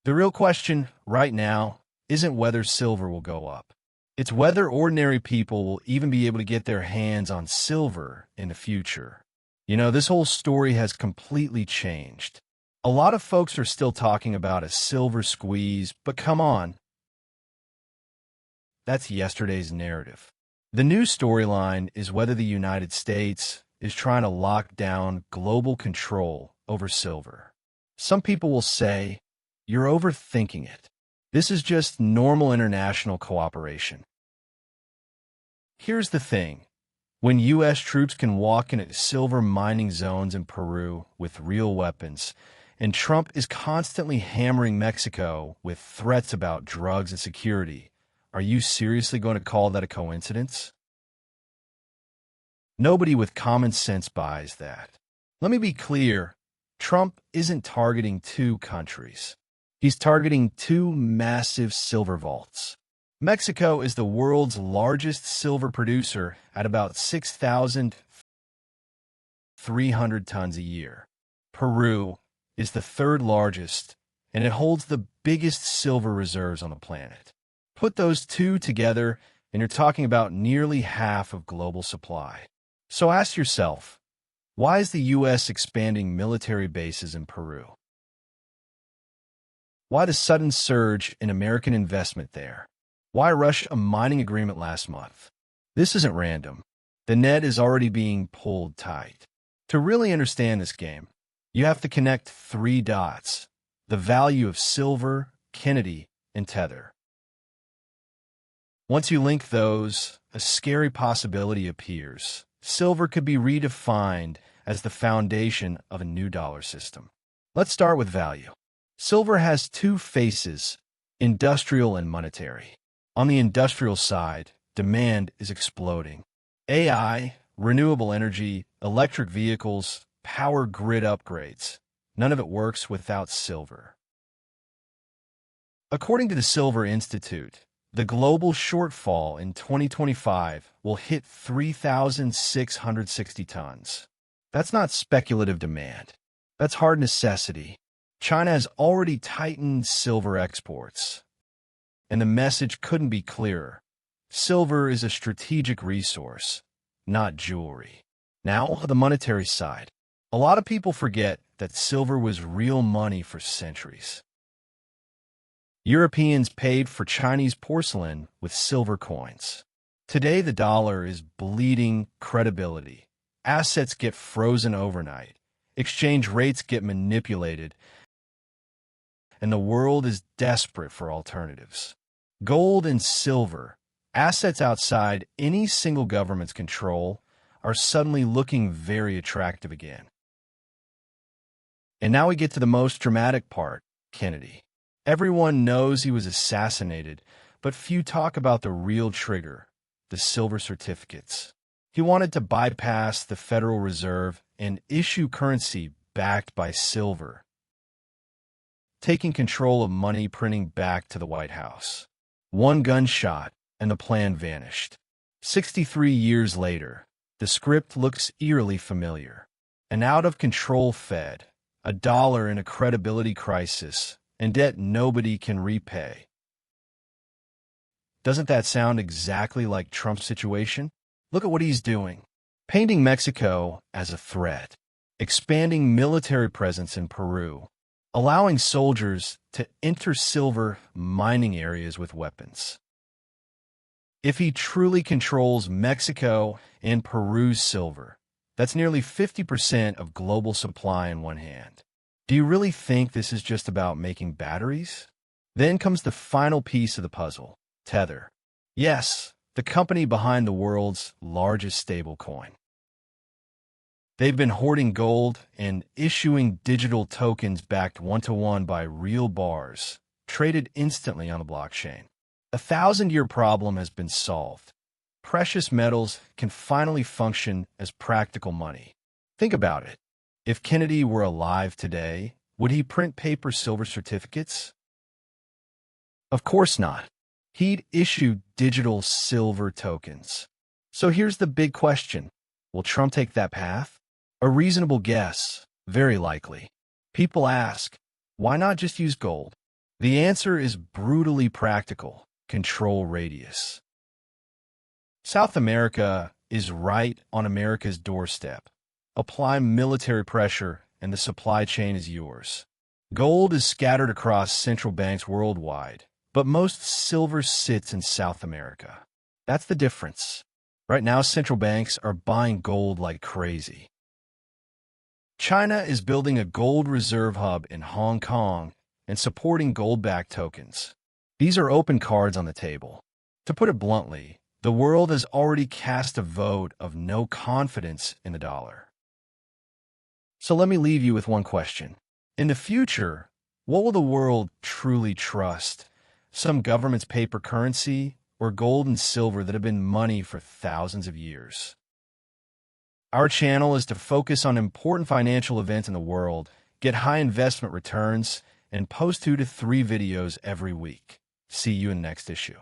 The real question right now isn't whether silver will go up. It's whether ordinary people will even be able to get their hands on silver in the future. This whole story has completely changed. A lot of folks are still talking about a silver squeeze, but come on. That's yesterday's narrative. The new storyline is whether the United States is trying to lock down global control over silver. Some people will say, you're overthinking it. This is just normal international cooperation. Here's the thing. When U.S. troops can walk into silver mining zones in Peru with real weapons, and Trump is constantly hammering Mexico with threats about drugs and security, are you seriously going to call that a coincidence? Nobody with common sense buys that. Let me be clear. Trump isn't targeting two countries. He's targeting two massive silver vaults. Mexico is the world's largest silver producer at about 6,300 tons a year. Peru is the third largest, and it holds the biggest silver reserves on the planet. Put those two together, and you're talking about nearly half of global supply. So ask yourself, why is the U.S. expanding military bases in Peru? Why the sudden surge in American investment there? Why rush a mining agreement last month? This isn't random. The net is already being pulled tight. To really understand this game, you have to connect three dots: the value of silver, Kennedy, and Tether. Once you link those, a scary possibility appears. Silver could be redefined as the foundation of a new dollar system. Let's start with value. Silver has two faces, industrial and monetary. On the industrial side, demand is exploding. AI, renewable energy, electric vehicles, power grid upgrades. None of it works without silver. According to the Silver Institute, the global shortfall in 2025 will hit 3,660 tons. That's not speculative demand. That's hard necessity. China has already tightened silver exports, and the message couldn't be clearer. Silver is a strategic resource, not jewelry. Now, the monetary side. A lot of people forget that silver was real money for centuries. Europeans paid for Chinese porcelain with silver coins. Today, the dollar is bleeding credibility. Assets get frozen overnight. Exchange rates get manipulated. And the world is desperate for alternatives. Gold and silver, assets outside any single government's control, are suddenly looking very attractive again. And now we get to the most dramatic part, Kennedy. Everyone knows he was assassinated, but few talk about the real trigger, the silver certificates. He wanted to bypass the Federal Reserve and issue currency backed by silver, taking control of money printing back to the White House. One gunshot, and the plan vanished. 63 years later, the script looks eerily familiar. An out-of-control Fed, a dollar in a credibility crisis, and debt nobody can repay. Doesn't that sound exactly like Trump's situation? Look at what he's doing. Painting Mexico as a threat, expanding military presence in Peru, allowing soldiers to enter silver mining areas with weapons. If he truly controls Mexico and Peru's silver, that's nearly 50% of global supply in one hand. Do you really think this is just about making batteries? Then comes the final piece of the puzzle, Tether. Yes, the company behind the world's largest stablecoin. They've been hoarding gold and issuing digital tokens backed one-to-one by real bars, traded instantly on the blockchain. A 1,000-year problem has been solved. Precious metals can finally function as practical money. Think about it. If Kennedy were alive today, would he print paper silver certificates? Of course not. He'd issue digital silver tokens. So here's the big question. Will Trump take that path? A reasonable guess, very likely. People ask, why not just use gold? The answer is brutally practical: control radius. South America is right on America's doorstep. Apply military pressure, and the supply chain is yours. Gold is scattered across central banks worldwide, but most silver sits in South America. That's the difference. Right now, central banks are buying gold like crazy. China is building a gold reserve hub in Hong Kong and supporting gold-backed tokens. These are open cards on the table. To put it bluntly, the world has already cast a vote of no confidence in the dollar. So let me leave you with one question. In the future, what will the world truly trust? Some government's paper currency or gold and silver that have been money for thousands of years? Our channel is to focus on important financial events in the world, get high investment returns, and post 2 to 3 videos every week. See you in the next issue.